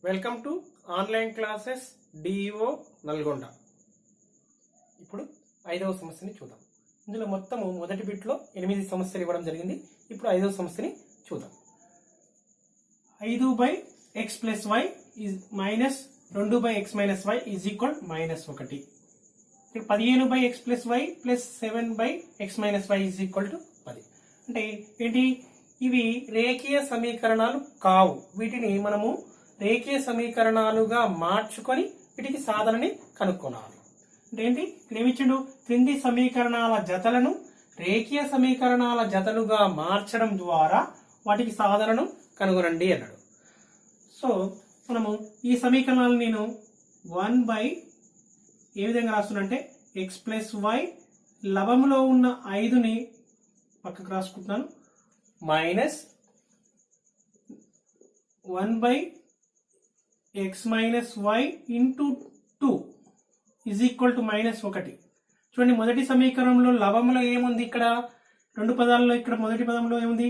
Welcome to online classes DEO Nalgonda. ఇప్పుడు 5వ సమస్యని చూద్దాం. ఇందులో మొత్తము మొదటి బిట్లో 8 సమస్యలు ఇవ్వడం జరిగింది. ఇప్పుడు 5వ సమస్యని చూద్దాం. 5/x+y minus 2/x-y is equal -1. ఇక్కడ 15/x+y plus 7/x-y is equal to 10. అంటే ఏంటి? ఇవి రేఖీయ సమీకరణాలు కావు. వీటిని మనము రేఖీయ సమీకరణాలుగా మార్చుకొని వీటికి సాధనని కనుక్కోవాలి. అంటే ఏంటి? ఇక్కడ ఏమిచ్చిండు? క్రింది సమీకరణాల జతలను రేఖీయ సమీకరణాల జతలుగా మార్చడం ద్వారా వాటికి సాధనను కనుగొనండి అన్నాడు. సో మనము ఈ సమీకరణాలను నేను 1 ఏ విధంగా రాస్తున్నంటే x+y లవములో ఉన్న 5ని పక్కకు రాసుకుంటున్నాను, minus 1/x-y into 2 is equal to -1. చూడండి, మొదటి సమీకరణంలో లవములో ఏముంది? ఇక్కడ రెండు పదాలలో ఇక్కడ మొదటి పదంలో ఏముంది?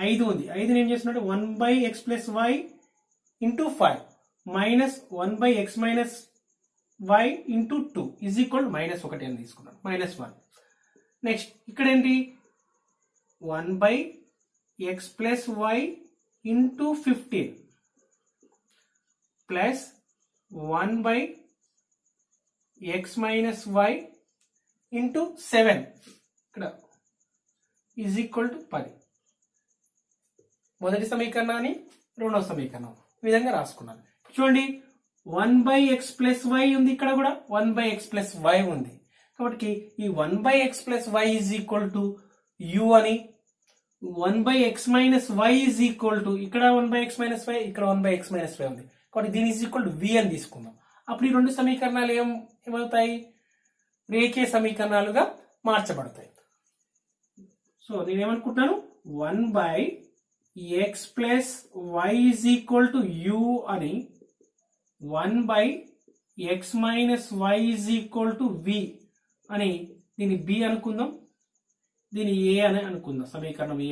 5 ఉంది. 5ని ఏం చేస్తున్నట్టు 1/x+y into 5 minus 1/x-y into 2 is equal to -1 అని తీసుకున్నాను, -1. నెక్స్ట్ ఇక్కడ ఏంటి? 1/x+y into 15 plus 1/x-y into 7 ఇక్కడ ఈజ్ ఈక్వల్ టు 10. మొదటి సమీకరణాన్ని రెండవ సమీకరణం ఈ విధంగా రాసుకున్నాను. చూడండి, 1/x+y ఉంది, ఇక్కడ కూడా 1/x+y ఉంది. కాబట్టి ఈ 1/x+y is equal to u అని, 1/x-y ఈజ్ ఈక్వల్ టు ఇక్కడ 1/x-y ఇక్కడ 1/x-y ఉంది. కాబట్టి దీని ఈజ్ ఈక్వల్ టు v అని తీసుకుందాం. అప్పుడు ఈ రెండు సమీకరణాలు ఏమవుతాయి? రేఖీయ సమీకరణాలుగా మార్చబడతాయి. సో నేనేమనుకుంటున్నాను? 1/x+y is equal to u అని, 1/x-y is equal to v అని దీన్ని b అనుకుందాం, దీని a అని అనుకుందాం. సమీకరణం a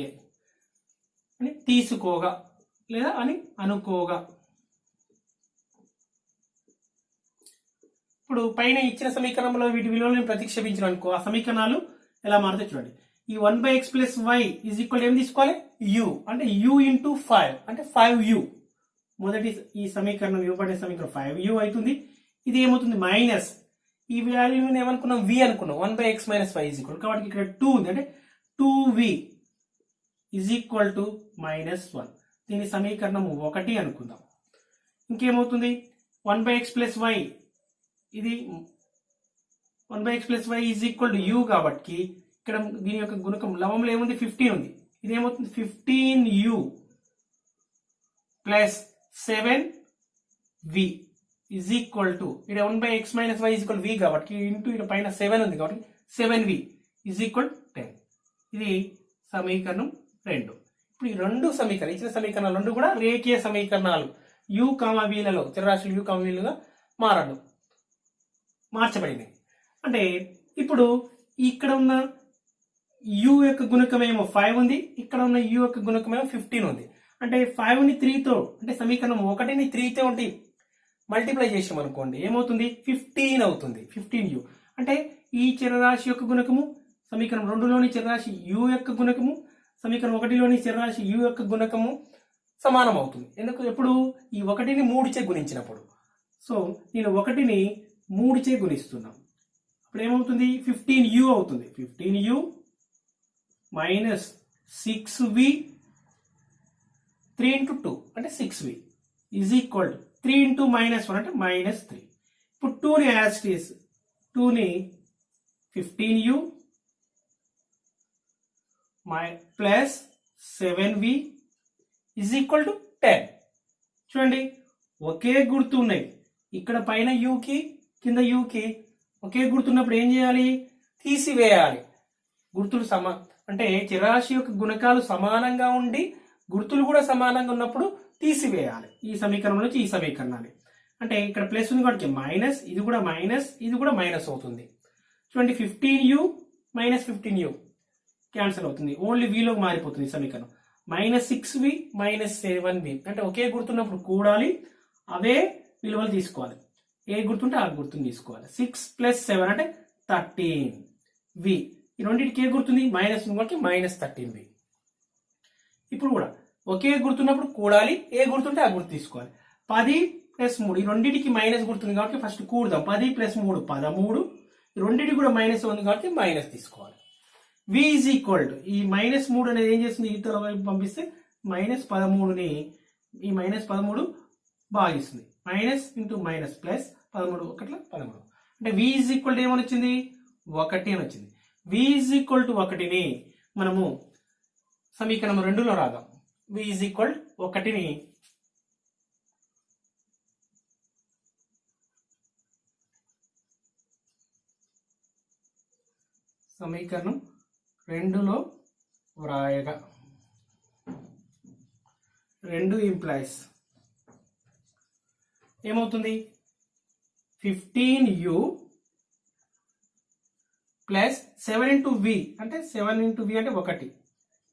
అని తీసుకోగా లేదా అని అనుకోగా. ఇప్పుడు పైన ఇచ్చిన సమీకరణంలో వీటి విలువలను ప్రతిక్షేపించిన అనుకో, ఆ సమీకరణాలు ఎలా మారుతాయి చూడండి. ఈ 1/x+y ఈజ్ ఈక్వల్ ఏం తీసుకోవాలి? u అంటే u ఇంటూ 5 అంటే 5u. మొదటి ఈ సమీకరణం ఇవ్వబడిన సమీకరణం 5u అవుతుంది. ఇది ఏమవుతుంది? మైనస్ ఈ వాల్యూని ఏమనుకున్నాం? v అనుకున్నాం. 1/x-y ఈజ్ ఈక్వల్, కాబట్టి ఇక్కడ 2 ఉంది అంటే 2v ఈజ్ ఈక్వల్ టు -1. దీని సమీకరణం 1 అనుకుందాం. ఇంకేమవుతుంది? 1/x+y ఇది 1/x+y is equal to u కాబట్టి ఇక్కడ దీని యొక్క గుణకం లవంలో ఏముంది? 15 ఉంది. ఇది ఏమవుతుంది? 15u plus 7v is equal to ఇక్కడ 1/x-y ఈజ్ ఈక్వల్ v కాబట్టి ఇంటూ ఇక్కడ పైన 7 ఉంది కాబట్టి 7v ఈజ్ ఈక్వల్ 10. ఇది సమీకరణం 2. ఇప్పుడు ఈ రెండు సమీకరణాలు ఇచ్చిన సమీకరణాలు రెండు కూడా రేఖీయ సమీకరణాలు u, vలలో చరరాశులు u, vలుగా మార్చబడింది. అంటే ఇప్పుడు ఇక్కడ ఉన్న u యొక్క గుణకమేమో 5 ఉంది, ఇక్కడ ఉన్న u యొక్క గుణకమేమో 15 ఉంది. అంటే 5ని 3తో అంటే సమీకరణం 1ని 3తో ఉండి మల్టిప్లై చేసాం అనుకోండి, ఏమవుతుంది? 15 అవుతుంది. 15u అంటే ఈ చరరాశి యొక్క గుణకము సమీకరణం 2లోని చరరాశి u యొక్క గుణకము సమీకరణం 1లోని చరరాశి u యొక్క గుణకము సమానం అవుతుంది. ఎందుకు? ఎప్పుడు ఈ 1ని 3చే గుణించినప్పుడు. సో నేను 1ని 3చే గుణిస్తున్నాం. అప్పుడు ఏమవుతుంది? 15u అవుతుంది. 15u మైనస్ 6v 3 ఇంటూ 2 అంటే 6v is equal to 3 into -1 అంటే -3. ఇప్పుడు 2ని యాజ్ ఇట్ ఈస్ 2ని 15u plus 7v is equal to 10. చూడండి, ఒకే గుర్తు ఉన్నాయి. ఇక్కడ పైన యూకి కింద యూకి ఒకే గుర్తున్నప్పుడు ఏం చేయాలి? తీసివేయాలి. గుర్తులు అంటే చరరాశి యొక్క గుణకాలు సమానంగా ఉండి గుర్తులు కూడా సమానంగా ఉన్నప్పుడు తీసివేయాలి. ఈ సమీకరణం నుంచి ఈ సమీకరణాన్ని అంటే ఇక్కడ ప్లస్ ఉంది కాబట్టి మైనస్, ఇది కూడా మైనస్, ఇది కూడా మైనస్ అవుతుంది. చూడండి, 15u మైనస్ 15u క్యాన్సిల్ అవుతుంది, ఓన్లీ వీలోకి మారిపోతుంది సమీకరణం. -6v -7v అంటే ఒకే గుర్తున్నప్పుడు కూడాలి, అవే విలువలు తీసుకోవాలి. ఏ గుర్తుంటే ఆ గుర్తుని తీసుకోవాలి. 6 + 7 అంటే 13v. ఈ రెండింటికి ఏ గుర్తుంది? మైనస్ ఉంది కాబట్టి -13v. ఇప్పుడు కూడా ఒకే గుర్తున్నప్పుడు కూడాలి. ఏ గుర్తుంటే ఆ గుర్తు తీసుకోవాలి. 10 + 3 ఈ రెండింటికి మైనస్ గుర్తుంది కాబట్టి ఫస్ట్ కూడదాం. 10 + 3 13. ఈ రెండింటికి కూడా మైనస్ ఉంది కాబట్టి మైనస్ తీసుకోవాలి. v ఈజ్ ఈక్వల్ టు ఈ -3 అనేది ఏం చేస్తుంది? ఇతర వైపు పంపిస్తే -13ని ఈ -13 భాగిస్తుంది. మైనస్ ఇంటూ మైనస్ ప్లస్ 13 ఒకట్ల 13. అంటే v ఈజ్ ఈక్వల్ టు ఏమని వచ్చింది? 1 అని వచ్చింది. v ఈజ్ ఈక్వల్ టు 1ని మనము సమీకరణం 2లో రాద్దాం. v ఈజ్ ఈక్వల్ 1ని సమీకరణం 2లో వ్రాయగా 2 ఇంప్లైస్ ఏమవుతుంది? 15u ప్లస్ 7 into v అంటే 7 into v అంటే 1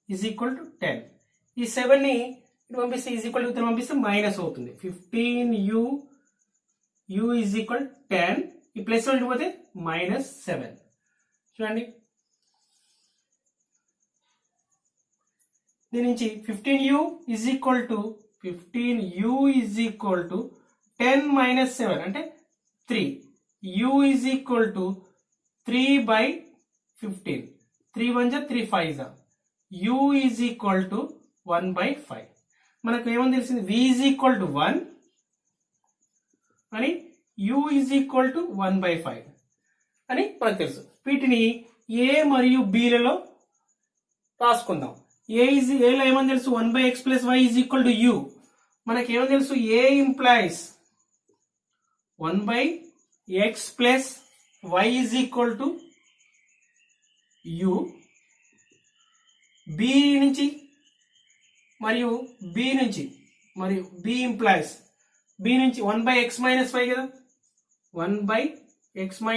ఈజ్ ఈక్వల్ టు 10. ఈ 7ని ఇటు పంపిస్తే ఈజ్ ఈక్వల్ టు ఇతను పంపిస్తే మైనస్ అవుతుంది. 15u u is equal 10. ఈ ప్లస్ ఇటు పోతే -7. చూడండి, దీని నుంచి 15u ఈజ్ ఈక్వల్ టు 10 - 7 అంటే 3. u is equal to 3/15. 3 1 = 3 5 = u is equal to 1/5. మనకు ఏమని తెలిసింది? v ఈజ్ ఈక్వల్ టు 1 అని u ఈజ్ ఈక్వల్ టు 1/5 అని మనకు తెలుసు. వీటిని a మరియు b లలో రాసుకుందాం. ఏలో ఏమని తెలుసు? 1/x + y is equal to u. మనకి ఏమని తెలుసు? a implies 1/x + y is equal to u. b నుంచి మరియు b ఇంప్లైస్ b నుంచి 1/x - y కదా, 1/x -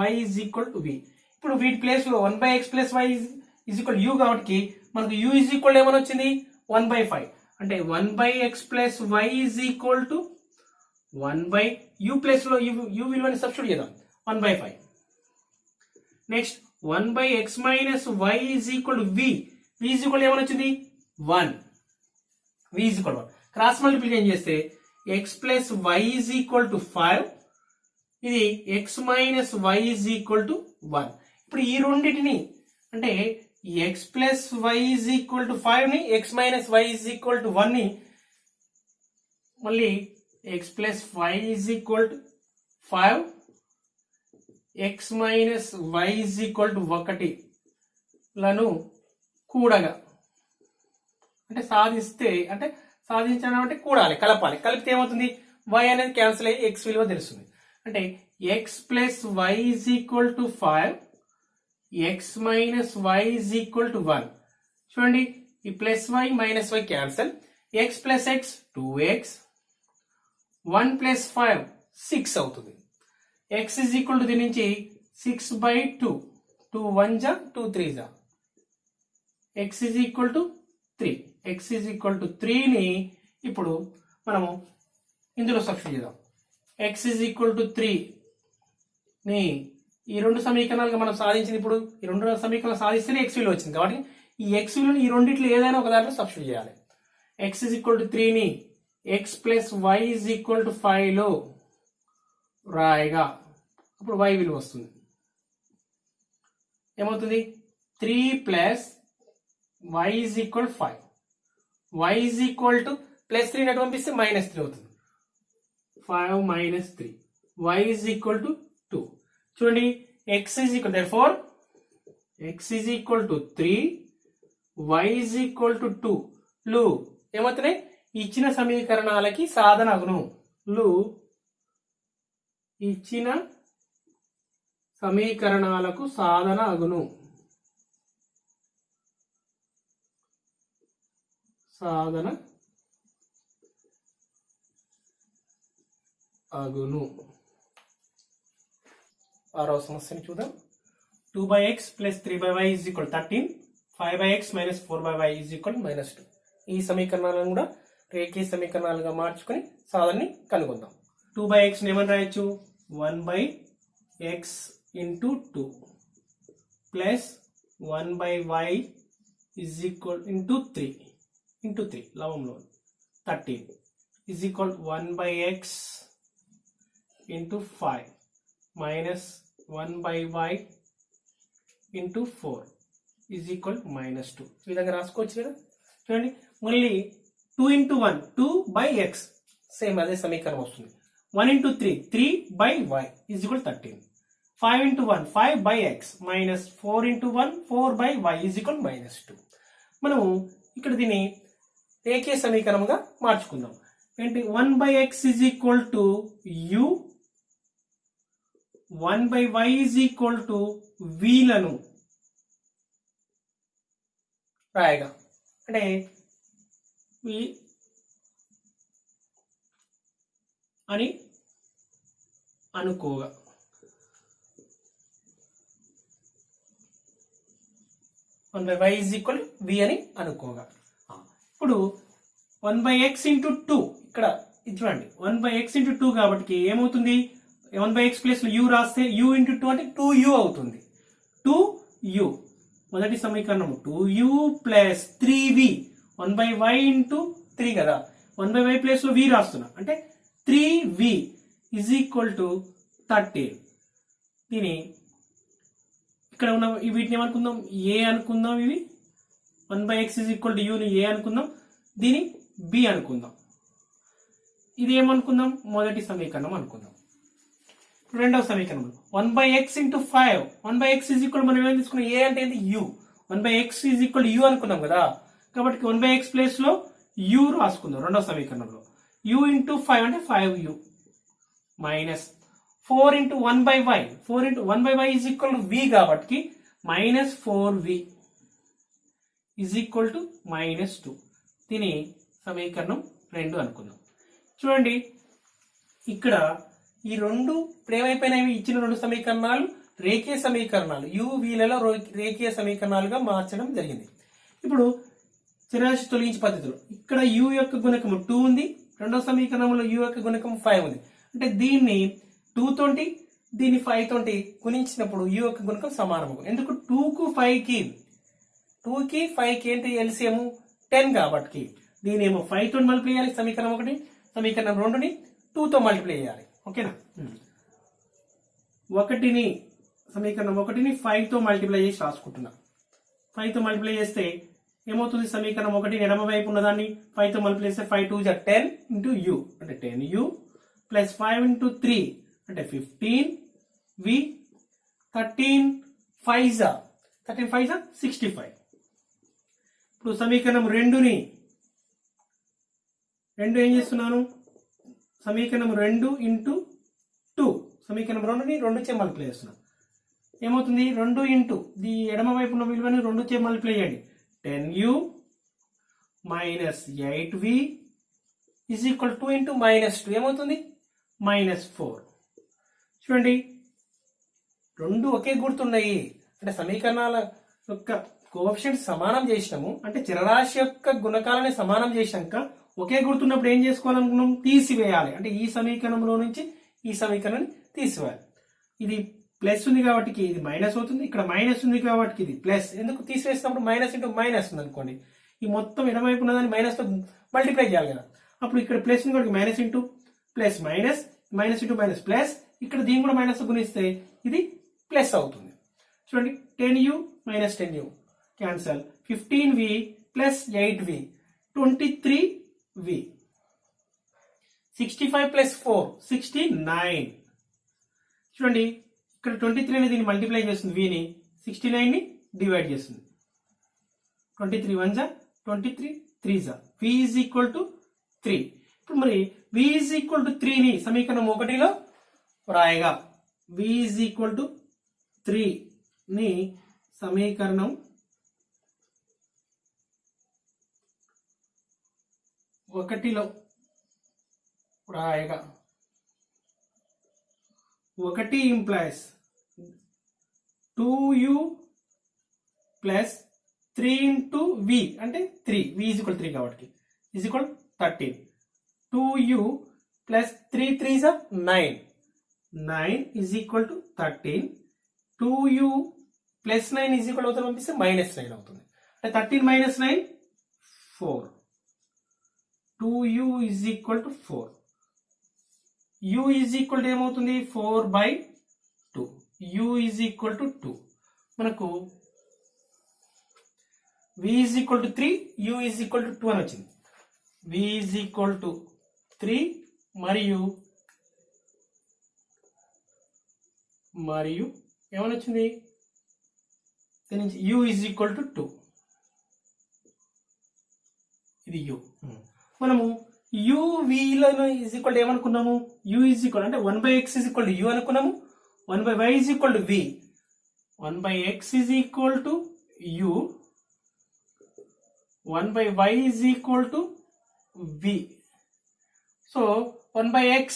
y is equal to b. ఇప్పుడు వీటి ప్లేస్ లో 1/x + y is equal u కాబట్టి మనకు u ఈజ్ ఈక్వల్ ఏమని వచ్చింది? 1/5. అంటే 1/x + y is equal to 1/u place లో u విలువని సబ్స్టిట్యూట్ చేద్దాం. 1/5. Next 1/x - y is equal to v. v is equal ఏమని వచ్చింది? 1. v is equal 1. Cross multiplication చేస్తే x + y is equal to 5. ఇది x - y is equal to 1. ఇప్పుడు ఈ రెండింటిని అంటే x + y is equal to 5 ని x - y is equal to 1 ని మళ్ళీ x + y is equal to 5 x - y is equal to 1 లను కూడగా అంటే సాధించడం అంటే కూడాలి, కలపాలి. కలిపితే ఏమవుతుంది? y అనేది క్యాన్సిల్ అయ్యి x విలువ తెలుస్తుంది. అంటే x + y is equal to 5 x - y is equal to 1. చూడండి, ఈ +y - y cancel. x + x 2x, 1 + 5 6 అవుతుంది. x ఈజ్ ఈక్వల్ టు దీని నుంచి 6/2. 2 1 = 2 3 = x is equal to 3. x is equal to 3ని ఇప్పుడు మనము ఇందులో సబ్స్టిట్యూట్ చేద్దాం. x ఈజ్ ఈక్వల్ టు 3ని ఈ రెండు సమీకరణాలుగా మనం సాధించింది. ఇప్పుడు ఈ రెండు సమీకరణాలు సాధిస్తేనే x విలువ వచ్చింది కాబట్టి ఈ x విలువని ఈ రెండిట్లో ఏదైనా ఒక దాంట్లో సబ్స్టిట్యూట్ చేయాలి. x ఈజ్ ఈక్వల్ టు 3ని x + y is equal to 5లో రాయగా అప్పుడు y విలువ వస్తుంది. ఏమవుతుంది? 3 + y is equal 5. y is equal to +3 అటు పంపిస్తే -3 అవుతుంది. 5 - 3 y ఈజ్ ఈక్వల్ టు 2. చూడండి, x is equal therefore x is equal to 3 y is equal to 2 లు ఏమవుతున్నాయి? ఇచ్చిన సమీకరణాలకి సాధన అగును. లు ఇచ్చిన సమీకరణాలకు సాధన అగును. సాధన అగును. 6వ సమస్యని చూద్దాం. 2/x + 3/y = 13. 5/x - 4/y = -2. ఈ సమీకరణాలను కూడా రేఖీయ సమీకరణాలుగా మార్చుకొని సాధనని కనుగొందాం. 2/x ఏమని రాయొచ్చు, 1/x into 2 plus 1/y is equal into 3 లవంలో 13 is equal 1/x into 5 minus 1/y into 4 is equal -2. ఈ విధంగా రాసుకోవచ్చు కదా. చూడండి మళ్ళీ 2 ఇంటూ 1 2/x సేమ్ అదే సమీకరణం వస్తుంది. 1 into 3 3/y is equal 13. 5 into 1 5/x minus 4 into 1 4/y is equal -2. మనం ఇక్కడ దీన్ని రేఖీయ సమీకరణంగా మార్చుకుందాం. ఏంటి 1/x is equal to u 1/y is equal to vలను రాయగా, అంటే v అని అనుకోగా 1/y ఈజ్ ఈక్వల్ v అని అనుకోగా. ఇప్పుడు 1/x ఇంటూ 2 ఇక్కడ ఇది చూడండి 1/x ఇంటూ 2 కాబట్టి ఏమవుతుంది, 1/x ప్లస్ u రాస్తే u ఇంటూ 2 అంటే 2u అవుతుంది. 2u మొదటి సమీకరణం 2u plus 3v 1/y into 3 కదా, 1/y ప్లస్ లో v రాస్తున్నా అంటే 3v ఈజ్ ఈక్వల్ టు 13. దీని ఇక్కడ ఉన్న వీటిని ఏమనుకుందాం, a అనుకుందాం. ఇవి 1/x is equal to uni a అనుకుందాం, దీని b అనుకుందాం. ఇది ఏమనుకుందాం, మొదటి సమీకరణం అనుకుందాం. రెండవ సమీకరణం 1/x into 5 1/x is equal మనం ఏం తీసుకున్నాం, a అంటే ఏంటి u 1/x is equal u అనుకున్నాం కదా, కాబట్టి 1/x ప్లేస్ లో u రాసుకుందాం. రెండవ సమీకరణంలో u ఇంటూ 5 అంటే 5u minus 4 into 1/y 4 into 1/y is equal to v కాబట్టి minus 4v is equal to -2. దీని సమీకరణం 2 అనుకుందాం. చూడండి ఇక్కడ ఈ రెండు ఏమైపోయినవి, ఇచ్చిన రెండు సమీకరణాలు రేఖీయ సమీకరణాలు uvలలో రేఖీయ సమీకరణాలుగా మార్చడం జరిగింది. ఇప్పుడు చరరాశి తొలగించే పద్ధతిలో ఇక్కడ u యొక్క గుణకం 2 ఉంది, రెండవ సమీకరణంలో u యొక్క గుణకం 5 ఉంది. అంటే దీన్ని 2 తోటి దీన్ని 5 తోటి గుణించినప్పుడు u యొక్క గుణకం సమానం. ఎందుకు 2కు 5కి 5కి ఏంటి ఎల్సిఎం 10 కాబట్టి దీని ఏమో 5 తో మల్టిప్లై చేయాలి సమీకరణం 1, సమీకరణం 2ని 2 తో మల్టిప్లై చేయాలి. ఓకేనా, సమీకరణం 1ని 5 తో మల్టిప్లై చేసి రాసుకుంటున్నా. 5 తో మల్టిప్లై చేస్తే ఏమవుతుంది, సమీకరణం 1 ఎడమ వైపు ఉన్నదాన్ని 5 తో మల్టిప్లై చేస్తే 5 2 10 ఇంటూ u అంటే 10u ప్లస్ 5 ఇంటూ 3 అంటే 15v 13 5 65. ఇప్పుడు సమీకరణం 2 ఏం చేస్తున్నాను, సమీకరణం 2 ఇంటూ 2 సమీకరణం 2ని 2 చే మల్టిప్లై చేస్తున్నాను. ఏమవుతుంది, 2 ఇంటూ ది ఎడమ వైపు ఉన్న విలువని 2 చే మల్టిప్లై చేయండి 10u minus 8v is equal 2 into -2 ఏమవుతుంది -4. చూడండి రెండు ఒకే గుర్తున్నాయి, అంటే సమీకరణాల యొక్క కోఎఫిషియంట్ సమానం చేసినాము, అంటే చరరాశి యొక్క గుణకాలని సమానం చేశాక ఒకే గుర్తున్నప్పుడు ఏం చేసుకోవాలనుకున్నాం, తీసివేయాలి. అంటే ఈ సమీకరణంలో నుంచి ఈ సమీకరణాన్ని తీసివేయాలి. ఇది ప్లస్ ఉంది కాబట్టి ఇది మైనస్ అవుతుంది, ఇక్కడ మైనస్ ఉంది కాబట్టి ఇది ప్లస్. ఎందుకు తీసివేసినప్పుడు మైనస్ ఇంటూ మైనస్ ఉంది అనుకోండి, ఈ మొత్తం ఎడమవైపు ఉన్నదాన్ని మైనస్ తో మల్టిప్లై చేయాలి కదా, అప్పుడు ఇక్కడ ప్లస్ ఉంది కాబట్టి minus into plus minus minus into minus plus, ఇక్కడ దీన్ని కూడా మైనస్ గుణిస్తే ఇది ప్లస్ అవుతుంది. చూడండి 10u minus 10u cancel, 15v plus 8v 23v 65 plus 4 69. చూడండి ఇక్కడ 23 అనేది దీన్ని మల్టిప్లై చేస్తుంది, vని 69 ని డివైడ్ చేస్తుంది. 23 1 23 3 v ఈజ్ ఈక్వల్ టు 3. ఇప్పుడు మరి v ఈజ్ ఈక్వల్ టు 3 ని సమీకరణం 1లో రాయగా v ఈజ్ ఈక్వల్ టు 3 ని సమీకరణం 1లో రాయగా 1 implies 2u plus 3 into v అంటే 3 v ఈజ్ ఈక్వల్ 3 కాబట్టి is equal 13. 2u plus 3 3s are 9. 9 is equal to 13. 2u plus 9 is equal to పంపిస్తే minus 9 అవుతుంది. 13 minus 9 4. 2u is equal to 4. u is equal to ఏమవుతుంది 4/2. u is equal to 2. మనకు v is equal to 3, u is equal to 2 అని వచ్చింది. v is equal to 3 మరియు ఏమని వచ్చింది దీని నుంచి u is equal to 2. ఇది u. మనము u v లను is equal to ఏమనుకున్నాము u is equal అంటే 1/x is equal to u అనుకున్నాము. 1/y is equal to v. 1/x is equal to u. 1/y is equal to v. So 1/x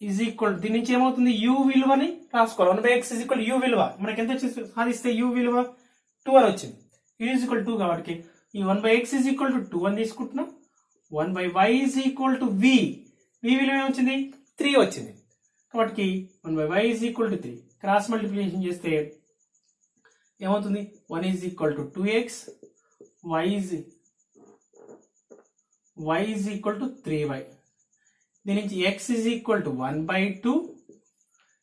is equal దీని నుంచి ఏమవుతుంది u విలువని రాసుకోవాలి. 1/x is equal to u విలువ మనకి ఎంత సాధిస్తే u విలువ 2 అని వచ్చింది. u is equal to 2 కాబట్టి ఈ 1/x is equal to 2 అని తీసుకుంటున్నాం. 1/y is equal to v. v విలువ ఏమొచ్చింది 3 వచ్చింది కాబట్టి 1/y is equal to 3. Cross multiplication చేస్తే ఏమవుతుంది 1 is equal to 2x. y is equal to 3y. దీని నుంచి x is equal to 1/2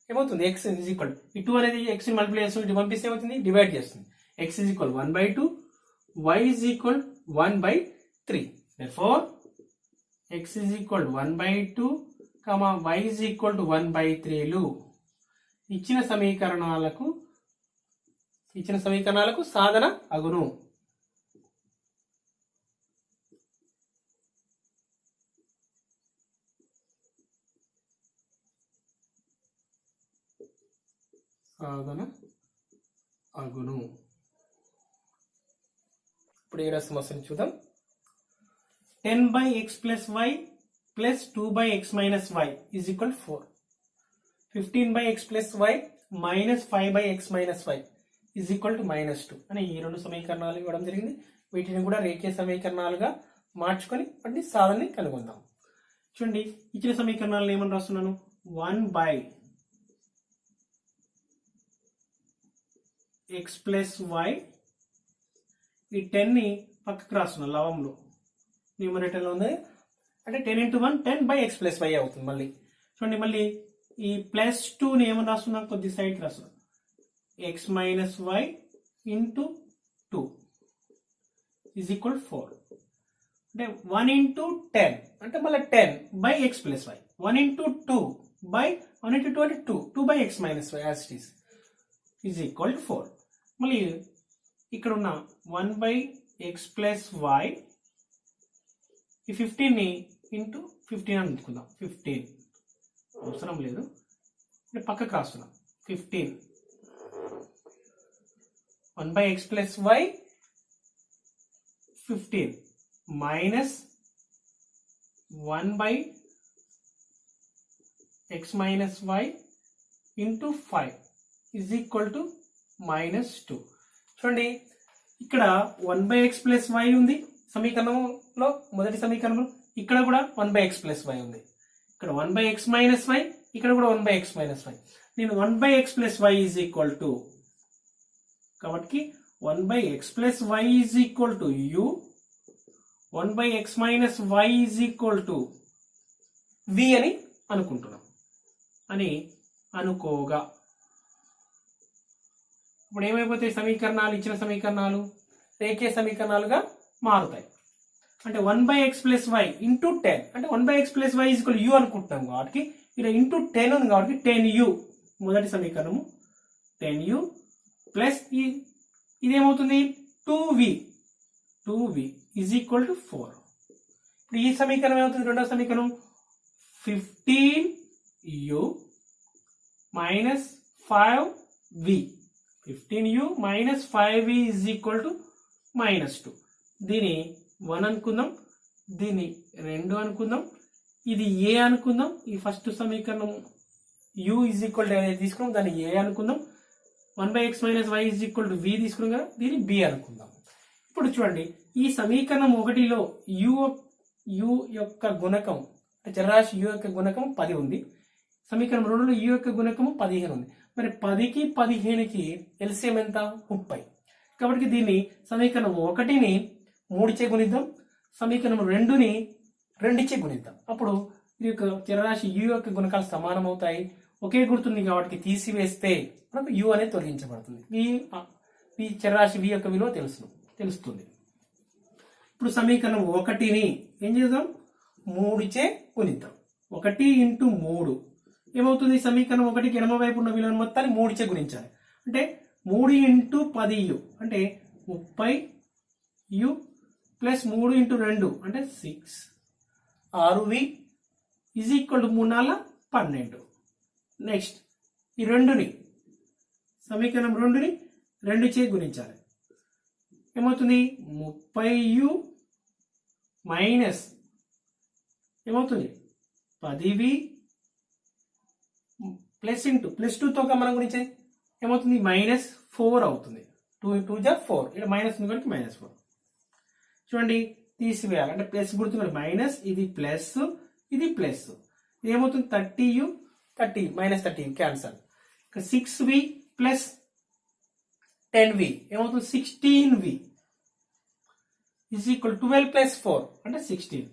ఏమవుతుంది x is equal ఈ 2 అనేది x ని మల్టిప్లై చేస్తుంది పంపిస్తే ఏమవుతుంది డివైడ్ చేస్తుంది. x is equal 1/2, y is equal 1/3. therefore x is equal 1/2, y is equal to 1/3 లు ఇచ్చిన సమీకరణాలకు సాధన అగును. ఇప్పుడు ఈ సమస్యను చూద్దాం. 10/x plus y plus 2/x minus y is equal to 4. 15/x plus y minus 5/x minus y is equal to -2 అని ఈ రెండు సమీకరణాలు ఇవ్వడం జరిగింది. వీటిని కూడా రేఖీయ సమీకరణాలుగా మార్చుకొని వాటిని సాధనని కనుగొందాం. చూడండి ఇచ్చిన సమీకరణాలను ఏమని రాస్తున్నాను 1/x plus y ఈ 10 ని పక్కకు రాస్తున్నాను లవంలో న్యూమరేటర్ లో ఉంది అంటే 10 into 1 10/x plus y అవుతుంది. మళ్ళీ చూడండి మళ్ళీ ఈ +2 ని ఏమని రాస్తున్నాం కొద్ది సైడ్ కి రాస్తున్నాం x minus y into 2 is equal to 4. అంటే 1 into 10 అంటే మళ్ళీ 10/x plus y. 1 into 2 1 into 2 అంటే 2/x minus y as it is equal to 4. మళ్ళీ ఇక్కడ ఉన్న 1/x plus y ఈ 15 ని ఇంటూ 15 అని అనుకుందాం. 15 అవసరం లేదు పక్కకు రాస్తున్నాం 15 1/x plus y 15 minus 1/x minus y into 5 is equal to -2. చూడండి ఇక్కడ 1/x plus y ఉంది సమీకరణంలో మొదటి సమీకరణంలో ఇక్కడ కూడా 1/x plus y ఉంది. ఇక్కడ 1/x minus y ఇక్కడ కూడా 1/x minus y. నేను 1/x plus y is equal to కాబట్టి 1/x plus y is equal to u. 1/x minus y is equal to v అని అనుకుంటున్నాం అని అనుకోగా ఇప్పుడు ఏమైపోతాయి సమీకరణాలు ఇచ్చిన సమీకరణాలు రేఖీయ సమీకరణాలుగా మారుతాయి. అంటే 1/x plus y into 10 అంటే 1/x plus y is equal to u అనుకుంటున్నాం కాబట్టి ఇక్కడ ఇంటూ 10 ఉంది కాబట్టి 10u మొదటి సమీకరణము 10u ప్లస్ ఇదేమవుతుంది 2v is equal to 4. ఇప్పుడు ఈ సమీకరణం ఏమవుతుంది రెండవ సమీకరణం 15u minus 5v 15u minus 5v is equal to -2. దీని 1 అనుకుందాం దీన్ని 2 అనుకుందాం ఇది a అనుకుందాం. ఈ ఫస్ట్ సమీకరణం u is equal to తీసుకున్నాం దాన్ని a అనుకుందాం. 1/x minus y is equal to v తీసుకున్నాం కదా దీన్ని b అనుకుందాం. ఇప్పుడు చూడండి ఈ సమీకరణం 1లో u యొక్క గుణకం చరరాశి u యొక్క గుణకం 10 ఉంది. సమీకరణం 2లో u యొక్క గుణకము 15 ఉంది. మరి 10కి 15కి ఎల్సిఎం ఎంత? 30. కాబట్టి దీన్ని సమీకరణం 1ని 3చే గుణిద్దాం, సమీకరణం 2ని 2చే గుణిద్దాం. అప్పుడు ఈ యొక్క చరరాశి u యొక్క గుణకాలు సమానం అవుతాయి. ఒకే గుర్తుంది కాబట్టి తీసివేస్తే మనకు u అనేది తొలగించబడుతుంది. ఈ చరరాశి v యొక్క విలువ తెలుస్తుంది. ఇప్పుడు సమీకరణం 1ని ఏం చేద్దాం? 3చే గుణిద్దాం. 1 × 3 ఏమవుతుంది? సమీకరణం 1కి ఎడమ వైపు ఉన్న విలువను మొత్తాన్ని 3చే గుణించాలి. అంటే 3 × 10u అంటే 30u ప్లస్ 3 × 2 అంటే 6 6v is equal to 3 4 12. Next ఈ సమీకరణం 2ని 2చే గుణించాలి. ఏమవుతుంది? 30u మైనస్ ఏమవుతుంది? 10v ప్లస్ 2తో మనం గురించి ఏమవుతుంది? -4 అవుతుంది. 2 × 2 = 4. ఇక్కడ మైనస్ ఉంది కాబట్టి -4. చూడండి, తీసివేయాలి అంటే ప్లస్ గుర్తు మైనస్, ఇది ప్లస్, ఇది ప్లస్. ఏమవుతుంది? 30u 30 -30 cancel. 6v plus 10v ఏమవుతుంది? 16v ఈజ్ ఈక్వల్ 12 ప్లస్ 4 అంటే 16.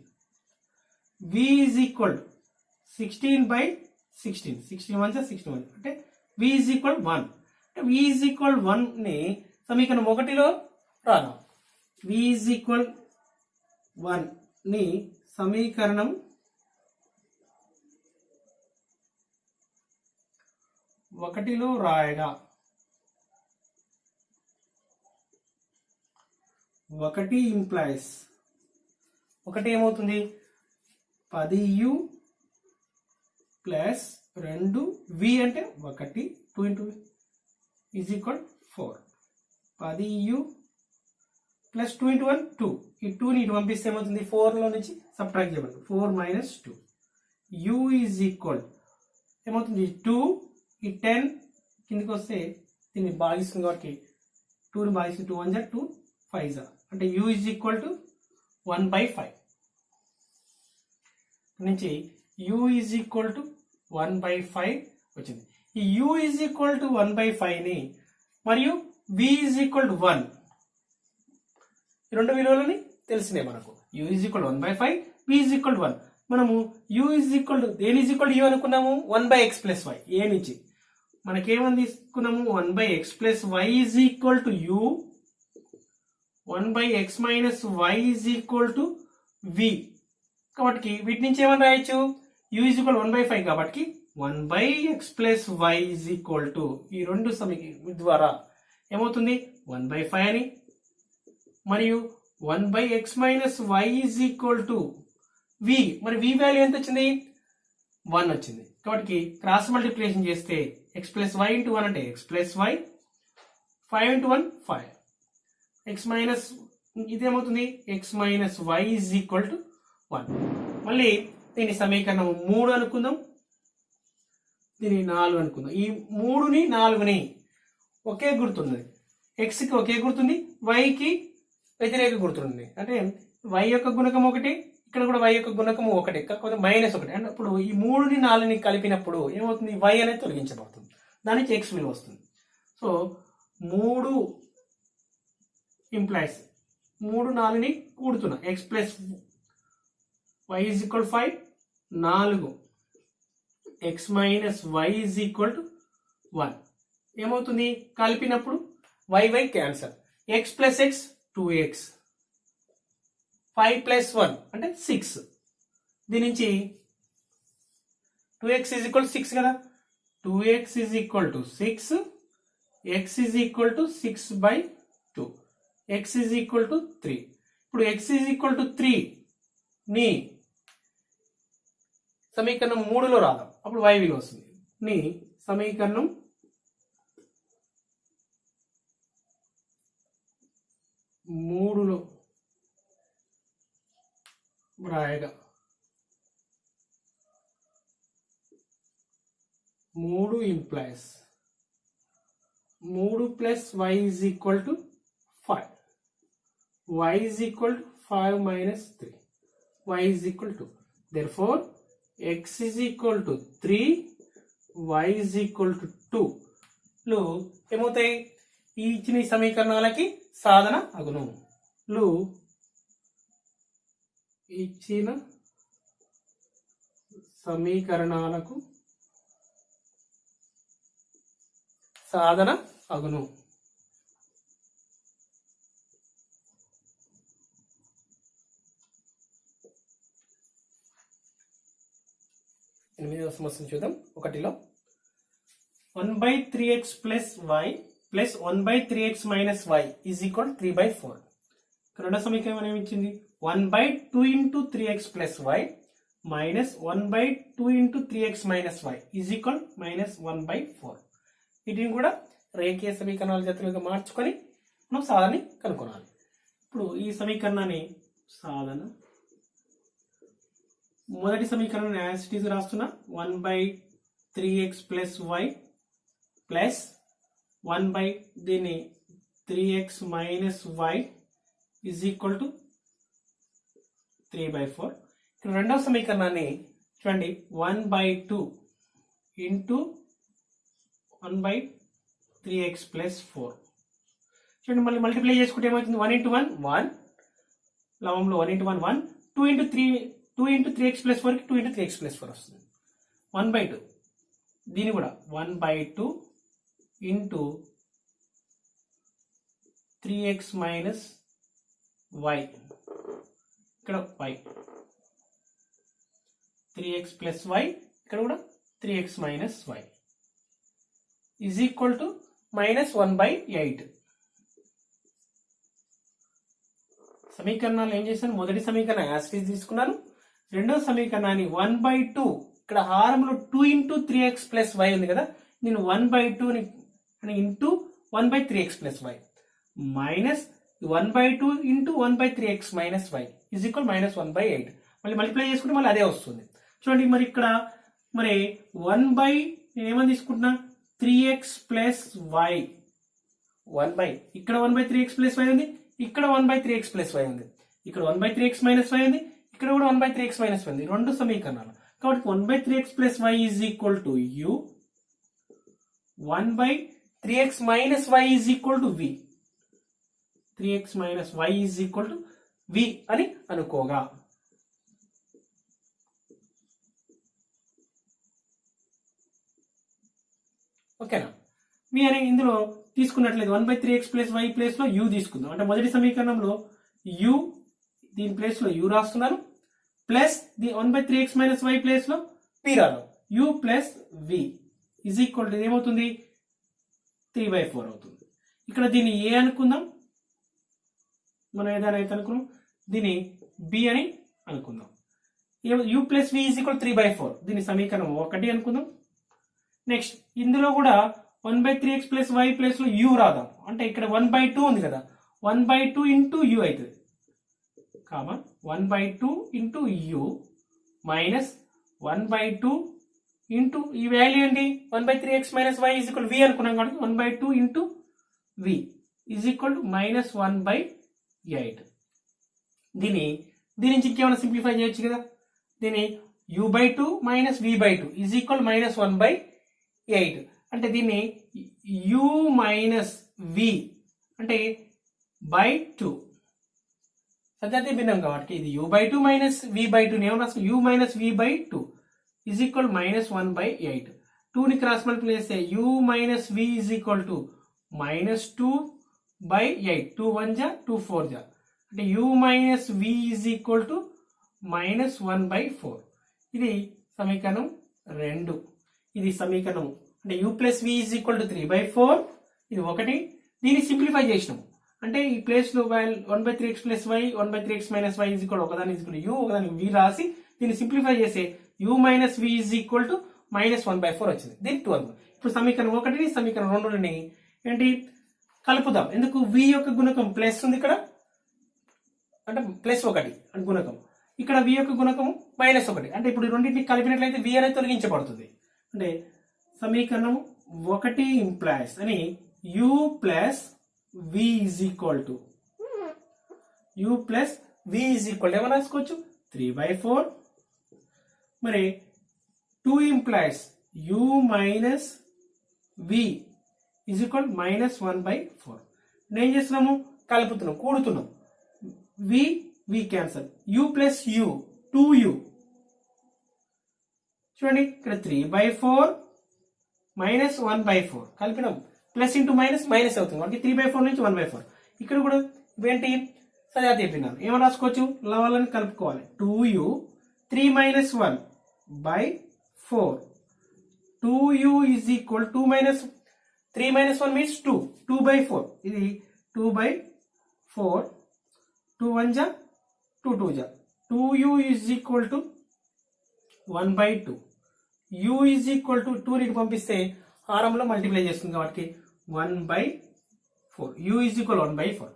v is equal 16/16. 16 1 16 అంటే v ఈజ్ ఈక్వల్ 1. అంటే v ఈజ్ ఈక్వల్ 1 ని సమీకరణం 1లో రాద్దాం. v ఈజ్ ఈక్వల్ 1 ని సమీకరణం 1లో రాయగా 1 ఇంప్లైస్ 1 ఏమవుతుంది? 10u ప్లస్ 2v అంటే 1 2 × ఈజ్ ఈక్వల్ 4. 10u plus 2 × 1 2. ఈ 2ని ఇటు పంపిస్తే ఏమవుతుంది? 4లో నుంచి సబ్ట్రాక్ట్ చేయబడుతుంది. 4 - 2 u ఈజ్ ఈక్వల్ ఏమవుతుంది? 2. ఈ 10 కిందికి వస్తే దీన్ని భాగిస్తుంది కాబట్టి 2ని భాగిస్తుంది. 2 1 2 5 అంటే u ఈజ్ ఈక్వల్ టు 1/5 నుంచి u ఈజ్ ఈక్వల్ టు 1/5 వచ్చింది. ఈ u ఈజ్ ఈక్వల్ టు 1/5ని మరియు v ఈజ్ ఈక్వల్ టు 1 ఈ రెండు విలువలని తెలిసినాయి మనకు. u is equal 1/5, v is equal 1. మనము u ఈజ్ ఈక్వల్ టు దేని ఈజ్ ఈక్వల్ టు u అనుకున్నాము? 1/x + y. ఏ నుంచి మనకేమని తీసుకున్నాము? 1/x + y is equal to u, 1/x - y is equal to v. కాబట్టి వీటి నుంచి ఏమని రాయొచ్చు? u ఈజ్ ఈక్వల్ 1/5 కాబట్టి 1/x + y is equal to ఈ రెండు సమీకరణం ద్వారా ఏమవుతుంది? 1/5 అని మరియు 1/x - y is equal to v. మరి v వాల్యూ ఎంత వచ్చింది? 1 వచ్చింది. కాబట్టి క్రాస్ మల్టిప్లికేషన్ చేస్తే x + y × 1 అంటే x + y, 5 × 1 5. ఇదేమవుతుంది? x - y is equal to 1. మళ్ళీ దీని సమీకరణం 3 అనుకుందాం, దీని 4 అనుకుందాం. ఈ 3ని 4ని ఒకే గుర్తున్నది. x కి ఒకే గుర్తుంది, y కి వ్యతిరేక గుర్తుంది. అంటే y యొక్క గుణకం 1, ఇక్కడ కూడా y యొక్క గుణకం 1, కాకపోతే -1. అంటే అప్పుడు ఈ 3ని 4ని కలిపినప్పుడు ఏమవుతుంది? y అనేది తొలగించబడుతుంది. దాని నుంచి x విలువ వస్తుంది. So 3 implies 3 4ని కూడుతున్నా x + y is equal 5, 4 x - y is equal to 1. ఏమవుతుంది? కలిపినప్పుడు y cancel. x + x 2x, 5 + 1 అంటే 6. దీని నుంచి 2x ఈజ్ ఈక్వల్ 6 కదా. 2x is equal to 6, x is equal to 6/2, x is equal to 3. ఇప్పుడు x is equal to 3 ని సమీకరణం 3లో రాద్దాం. అప్పుడు y విలువ వస్తుంది. ని సమీకరణం 3లో రాయగా 3 implies 3 + y is equal to 5, y is equal to 5 - 3. y is equal to. Therefore, x is equal to 3, y is equal to 2 లు ఏమవుతాయి? ఈ ఇచ్చిన సమీకరణాలకి సాధన అగును. లు ఇచ్చిన సమీకరణాలకు సాధన అగును. ఎనిమిదవ సమస్యను చూద్దాం. ఒకటిలో 1/3x plus y plus 1/3x minus y is equal to 3/4. రెండో సమీకరణం ఏమిచ్చింది? 1/2 into 3x plus y minus 1/2 into 3x minus y is equal minus 1/4. వీటిని కూడా రేఖీయ సమీకరణాల జతలుగా మార్చుకొని మనం సాధనని కనుగొనాలి. ఇప్పుడు ఈ సమీకరణాన్ని సాధన మొదటి సమీకరణం యాజ్ ఇట్ ఈజ్ రాస్తున్నా. 1/3x plus y plus 3x minus y is equal to 3/4. ఇక్కడ రెండవ సమీకరణాన్ని చూడండి. 1/2 into 1/3x plus 4 చూడండి. మళ్ళీ మల్టిప్లై చేసుకుంటే ఏమవుతుంది? 1 into 1 1, లవంలో 1 into 1 1, 2 into 3x plus 4 కి 2 into 3x plus 4 వస్తుంది. 1/2 దీని కూడా 1/2 into 3x minus y, ఇక్కడ y 3x plus y, ఇక్కడ కూడా 3x minus y is equal to minus 1/8. సమీకరణాలు ఏం చేశాను? మొదటి సమీకరణం యాజ్ ఇట్ ఈజ్ తీసుకున్నాను. రెండో సమీకరణాన్ని 1/2 ఇక్కడ హారంలో 2 into 3x plus y ఉంది కదా, నేను 1/2 into 1/3x plus y minus 1/2 into 1/3x minus y is equal minus 1/8. మళ్ళీ మల్టిప్లై చేసుకుంటే మళ్ళీ అదే వస్తుంది. చూడండి, మరి ఇక్కడ మరి 1/, నేను ఏమని తీసుకుంటున్నా? 3x plus y 1/, ఇక్కడ 1/3x plus y ఉంది, ఇక్కడ 1/3x plus y ఉంది, ఇక్కడ 1/3x minus y ఉంది, ఇక్కడ కూడా 1/3x minus y ఉంది. రెండు సమీకరణాలు కాబట్టి 1/3x plus y is equal to u, 1/3x minus y is equal to v, 3x minus y is equal to v అని అనుకోగా. ఓకేనా? మీ అని ఇందులో తీసుకున్నట్లయితే 1/3x plus y ప్లేస్ లో u తీసుకుందాం. అంటే మొదటి సమీకరణంలో u దీని ప్లేస్ లో u రాస్తున్నాను, plus the 1/3x minus y place లో p రాదు, u plus v is equal to ఏమవుతుంది? 3/4 అవుతుంది. ఇక్కడ దీన్ని a అనుకుందాం, మనం ఏదైనా అయితే అనుకున్నాం, దీన్ని b అని అనుకుందాం. u plus v is equal to 3/4, దీని సమీకరణం 1 అనుకుందాం. నెక్స్ట్ ఇందులో కూడా 1/3x plus y ప్లేస్ లో u రాదాం, అంటే ఇక్కడ 1/2 ఉంది కదా, 1/2 ఇంటూ u అవుతుంది, comma 1/2 into u minus 1/2 into ఈ వాల్యూ ఏంటి? 1/3x minus y is equal to v అనుకున్నాం కాబట్టి 1/2 into v is equal to minus 1/8. దీని నుంచి ఇంకేమైనా సింప్లిఫై చేయొచ్చు కదా. దీని u/2 minus v/2 is equal minus 1/8. అంటే దీన్ని u మైనస్ v అంటే బై 2 సత్యార్థి భిన్నం కాబట్టి ఇది u/2 మైనస్ v/2 ఏమో రాసుకో, u minus v/2 is equal minus 1/8. 2ని క్రాస్ మల్టిప్లై చేస్తే u minus v is equal to minus 2/8. 2 1 జా 2 4 జా అంటే u minus v is equal to minus 1/4. ఇది సమీకరణం 2. ఇది సమీకరణం అంటే u plus v is equal to 3/4. ఇది ఒకటి. దీన్ని సింప్లిఫై చేసినాము అంటే ఈ ప్లేస్ లో 1/3x plus y 1/3x minus y is equal ఒకదాని is equal to u ఒకదాని v రాసి దీన్ని సింప్లిఫై చేస్తే u minus v is equal to minus 1/4 వచ్చింది. దీన్ని 2 అనుకో. ఇప్పుడు సమీకరణం 1ని సమీకరణం 2ని ఏంటి కలుపుదాం. ఎందుకు? v యొక్క గుణకం ప్లస్ ఉంది ఇక్కడ, అంటే +1 అంటే గుణకం, ఇక్కడ v యొక్క గుణకం -1 అంటే ఇప్పుడు రెండింటిని కలిపినట్లయితే v అనేది తొలగించబడుతుంది. అంటే సమీకరణం 1 ఇంప్లైస్ అని u plus v is equal to ఏమని రాసుకోవచ్చు? 3/4. మరి 2 implies u minus v is equal minus 1/4. నేను చేస్తున్నాము కలుపుతున్నాం, కూడుతున్నాం. v cancel, u plus u 2u. చూడండి ఇక్కడ 3/4 మైనస్ 1/4 కలిపినాం, ప్లస్ ఇంటూ మైనస్ మైనస్ అవుతుంది, అంటే 3/4 నుంచి 1/4. ఇక్కడ కూడా ఇవేంటి సరే అది చెప్పినాను. ఏమని రాసుకోవచ్చు, లవాలని కలుపుకోవాలి. 2u 3 minus 1/4. 2u is equal 2 minus 3 minus 1 means 2. 2/4. ఇది 2/4. 2 1 ja 2 2 ja. 2u is equal to 1/2. u is equal to 2 ని పంపిస్తే హారంలో మల్టిప్లై చేస్తుంది కాబట్టి 1/4. u is equal 1/4.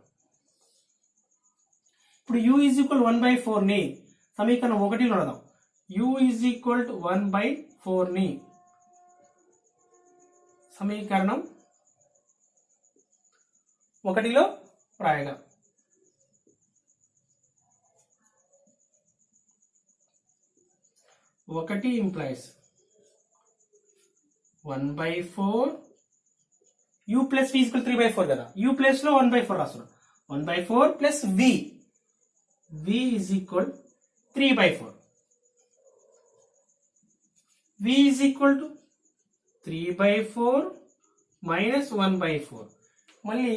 ఇప్పుడు u is equal 1/4 ని సమీకరణం 1లో రాద్దాం. u is equal to 1/4 ని సమీకరణం 1లో రాయగా 1 implies 1/4 u plus v is equal 3/4 కదా, u ప్లేస్ లో 1/4 రాస్తున్నాం. 1/4 plus v is equal 3/4. v is equal to 3/4 minus 1/4. మళ్ళీ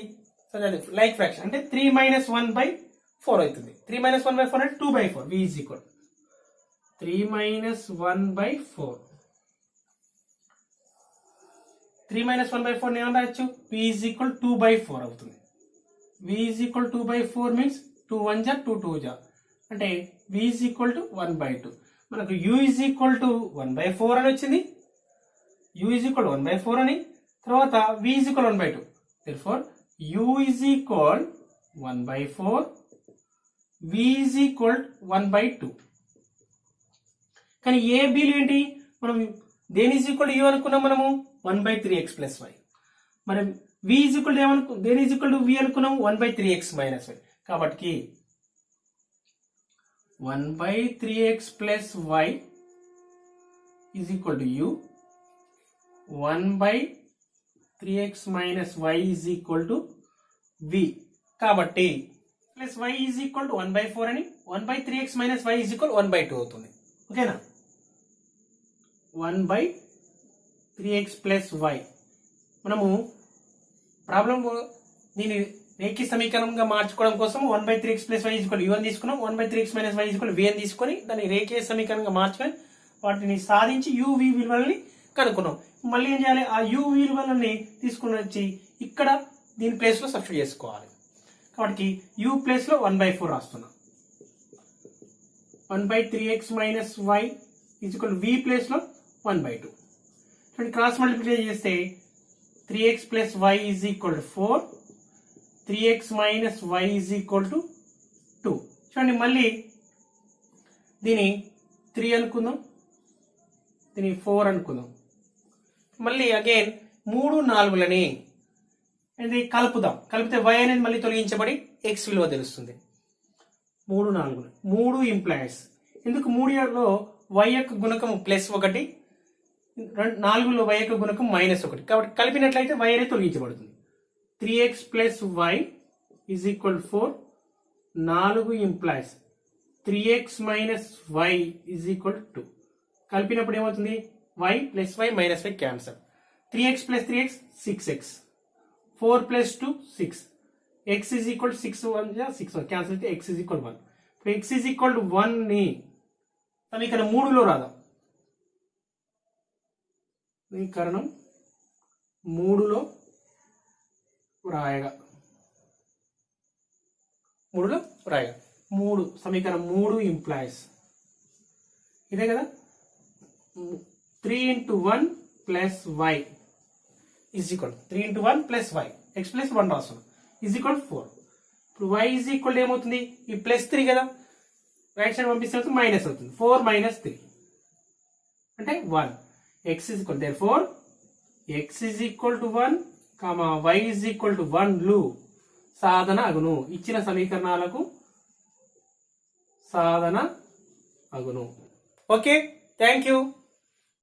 లైక్ ఫ్రాక్షన్ అంటే 3 minus 1/4 అవుతుంది. 3 minus 1/4 అంటే 2/4. v is equal 3 minus 1/4. 3 minus 1/4 ఏమన్నా రాయొచ్చు, v is equal 2/4 అవుతుంది. v is equal 2/4 means 2 1 ja 2 2 ja అంటే v is equal to 1/2. మనకు u is equal to 1/4 అని వచ్చింది. u is equal 1/4 అని, తర్వాత v is equal 1/2. therefore u is equal 1/4, v is equal 1/2. కానీ ఏ బీలు ఏంటి, మనం దేని ఈజ్ ఈక్వల్ యూ అనుకున్నాం, మనము 1/3x plus y. మరి v ఈజ్ ఈక్వల్ దేని ఈజ్ ఈక్వల్ టు v అనుకున్నాం 1/3x minus y. కాబట్టి 1/3x plus y is equal to u. 1/3x minus y is equal to v. కాబట్టి plus y is equal to 1/4 అని 1/3x minus y is equal 1/2 అవుతుంది. ఓకేనా, 1/3x plus y. మనము problem దీన్ని రేఖీ సమీకరణంగా మార్చుకోవడం కోసం 1/3x plus y is equal u అని తీసుకున్నాం. 1/3x minus y is equal v అని తీసుకొని దాన్ని రేఖీయ సమీకరణంగా మార్చుకొని వాటిని సాధించి u v విలువలని కనుక్కున్నాం. మళ్ళీ ఏం చేయాలి, ఆ u విలువలని తీసుకుని వచ్చి ఇక్కడ దీని ప్లేస్ లో సబ్స్టిట్యూట్ చేసుకోవాలి. కాబట్టి u ప్లేస్ లో 1/4 రాస్తున్నాం. 1/3x minus y is equal v place లో 1/2. క్రాస్ మల్టిప్లై చేస్తే 3x plus y is equal to 4, 3x minus y is equal to 2. చూడండి మళ్ళీ దీని 3 అనుకుందాం, దీని 4 అనుకుందాం. మళ్ళీ అగైన్ 3 4లని ఇది కలుపుదాం. కలిపితే y అనేది మళ్ళీ తొలగించబడి x విలువ తెలుస్తుంది. 3 4 3 ఇంప్లాయిస్, ఎందుకు 3లో y యొక్క గుణకం +1, 4లో y యొక్క గుణకం -1. కాబట్టి కలిపినట్లయితే y అనేది తొలగించబడుతుంది. 3x plus y is equal to 4. 4 implies 3x minus y is equal to 2. కలిపినప్పుడు ఏమవుతుంది, y plus y minus y cancel. 3x plus 3x 6x. 4 plus 2 6. x is equal to 6 1 6 cancel అయితే x is equal to 1. x is equal to 1 ని సమీకరణం 3లో రాద్దాం. సమీకరణం 3లో రాయగా 3 సమీకరణం 3 implies ఇదే కదా, 3 into 1 plus y is equal 3 into 1 plus y x plus 1 రాస్తున్నాం is equal to 4. ఇప్పుడు y is equal to ఏమవుతుంది, ఈ +3 కదా, రైట్ సైడ్ పంపిస్తే మైనస్ అవుతుంది. 4 minus 3 అంటే 1. x is equal, therefore x is equal to 1, y is equal to 1 లు సాధన అగును. ఇచ్చిన సమీకరణాలకు సాధన అగును. Okay, thank you.